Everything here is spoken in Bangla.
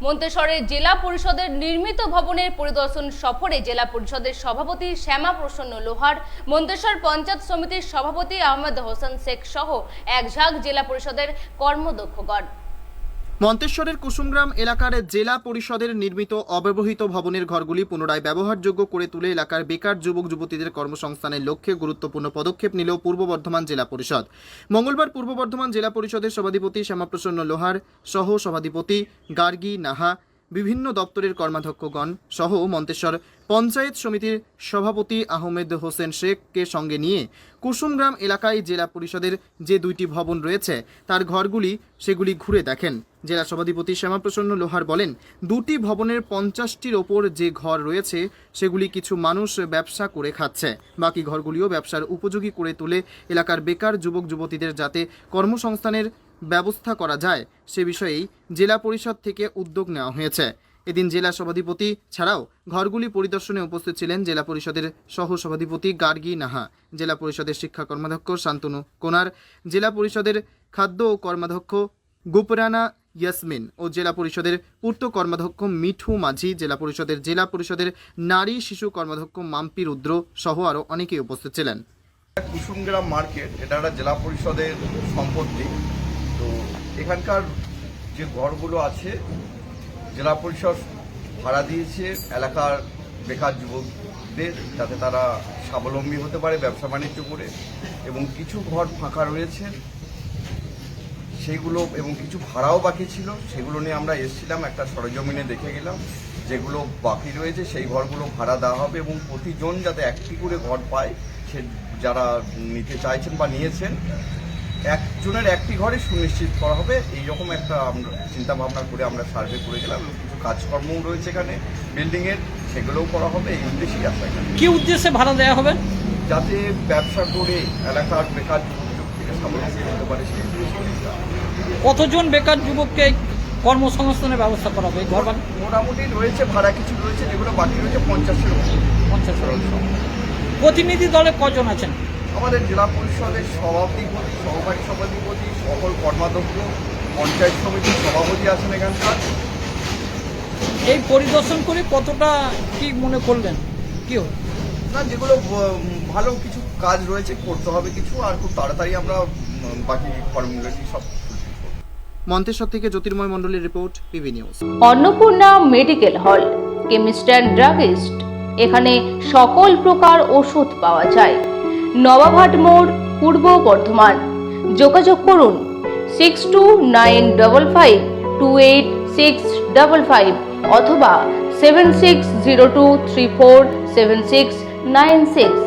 মন্তেশ্বরের জেলা পরিষদের নির্মিত ভবনের পরিদর্শন সফরে জেলা পরিষদের সভাপতি শ্যামা প্রসন্ন লোহার, মন্তেশ্বর পঞ্চায়েত সমিতির সভাপতি আহমেদ হোসেন শেখ সহ এক ঝাঁক জেলা পরিষদের কর্মদক্ষগণ। মন্তেশ্বরের কুসুমগ্রাম এলাকার জেলা পরিষদের নির্মিত অব্যবহৃত ভবনের ঘরগুলি পুনরায় ব্যবহারযোগ্য করে তুলে এলাকার বেকার যুবক যুবতীদের কর্মসংস্থানের লক্ষ্যে গুরুত্বপূর্ণ পদক্ষেপ নিল পূর্ব বর্ধমান জেলা পরিষদ। মঙ্গলবার পূর্ব বর্ধমান জেলা পরিষদের সভাধিপতি শ্যামাপ্রসন্ন লোহার সহ সভাধিপতি গার্গী নাহা, বিভিন্ন দপ্তরের কর্মাধ্যক্ষগণ সহ মন্তেশ্বর পঞ্চায়েত সমিতির সভাপতি আহমেদ হোসেন শেখকে সঙ্গে নিয়ে কুসুমগ্রাম এলাকায় জেলা পরিষদের যে দুইটি ভবন রয়েছে তার ঘরগুলি সেগুলি ঘুরে দেখেন। জেলা সভাধিপতি শ্যামাপ্রসন্ন লোহার বলেন, দুটি ভবনের 50টির ওপর যে ঘর রয়েছে সেগুলি কিছু মানুষ ব্যবসা করে খাচ্ছে, বাকি ঘরগুলিও ব্যবসার উপযোগী করে তুলে এলাকার বেকার যুবক যুবতীদের যাতে কর্মসংস্থানের ব্যবস্থা করা যায় সে বিষয়েই জেলা পরিষদ থেকে উদ্যোগ নেওয়া হয়েছে। এদিন জেলা সভাধিপতি ছাড়াও ঘরগুলি পরিদর্শনে উপস্থিত ছিলেন জেলা পরিষদের সহ সভাধিপতি গার্গী নাহা, জেলা পরিষদের শিক্ষা কর্মাধ্যক্ষ শান্তনু কোনার, জেলা পরিষদের খাদ্য ও কর্মাধ্যক্ষ গুপরানা ইয়াসমিন ও জেলা পরিষদের পূর্ত কর্মাধ্যক্ষ মিঠু মাঝি, জেলা পরিষদের নারী শিশু কর্মাধ্যক্ষ মাম্পি রুদ্র সহ আরও অনেকেই উপস্থিত ছিলেন। কুসুমগ্রাম মার্কেট এটা একটা জেলা পরিষদের সম্পত্তি। তো এখানকার যে ঘরগুলো আছে জেলা পরিষদ ভাড়া দিয়েছে এলাকার বেকার যুবকদের, যাতে তারা স্বাবলম্বী হতে পারে ব্যবসা বাণিজ্য করে, এবং কিছু ঘর ফাঁকা রয়েছে সেগুলো, এবং কিছু ভাড়াও বাকি ছিল সেগুলো নিয়ে আমরা এসেছিলাম, একটা সরেজমিনে দেখে গেলাম। যেগুলো বাকি রয়েছে সেই ঘরগুলো ভাড়া দেওয়া হবে এবং প্রতিজন যাতে একটি করে ঘর পায়, সে যারা নিতে চাইছেন বা নিয়েছেন একজনের একটি ঘরে সুনিশ্চিত করা হবে। এইরকম একটা আমরা চিন্তা ভাবনা করে আমরা সার্ভে করে গেলাম, এবং কিছু কাজকর্মও রয়েছে এখানে বিল্ডিংয়ের, সেগুলোও করা হবে। এই উদ্দেশ্যেই আসা এখানে। কি উদ্দেশ্যে ভাড়া দেওয়া হবে? যাতে ব্যবসা করে এলাকার বেকার যুবক থেকে স্বাবলম্বী হতে পারে সেই উদ্দেশ্যে। কতজন বেকার যুবককে কর্মসংস্থানের ব্যবস্থা করা হবে? ঘর মোটামুটি রয়েছে, ভাড়া কিছু রয়েছে, যেগুলো বাকি রয়েছে 50-এর উপর। 50 প্রতিনিধি দলে কজন আছেন? আমাদের জেলা পরিষদের সভাপতি, সহকারী সভাধিপতি, সকল কর্মাধ্যক্ষ, পঞ্চায়েত সমিতির সভাপতি আছেন এখানকার। এই পরিদর্শন করে কতটা কি মনে করলেন? কি না, যেগুলো ভালো কিছু কাজ রয়েছে করতে হবে কিছু, আর খুব তাড়াতাড়ি আমরা বাকি কর্মগুলো সব। মন্তেশ্বর থেকে জ্যোতির্ময় মণ্ডলের report, PB news. Annapurna medical hall, chemist and druggist, এখানে সকল প্রকার ওষুধ পাওয়া যায়। নবাবহাট মোড়, পূর্ব বর্ধমান। যোগাযোগ করুন 6295528655 অথবা 7602347696।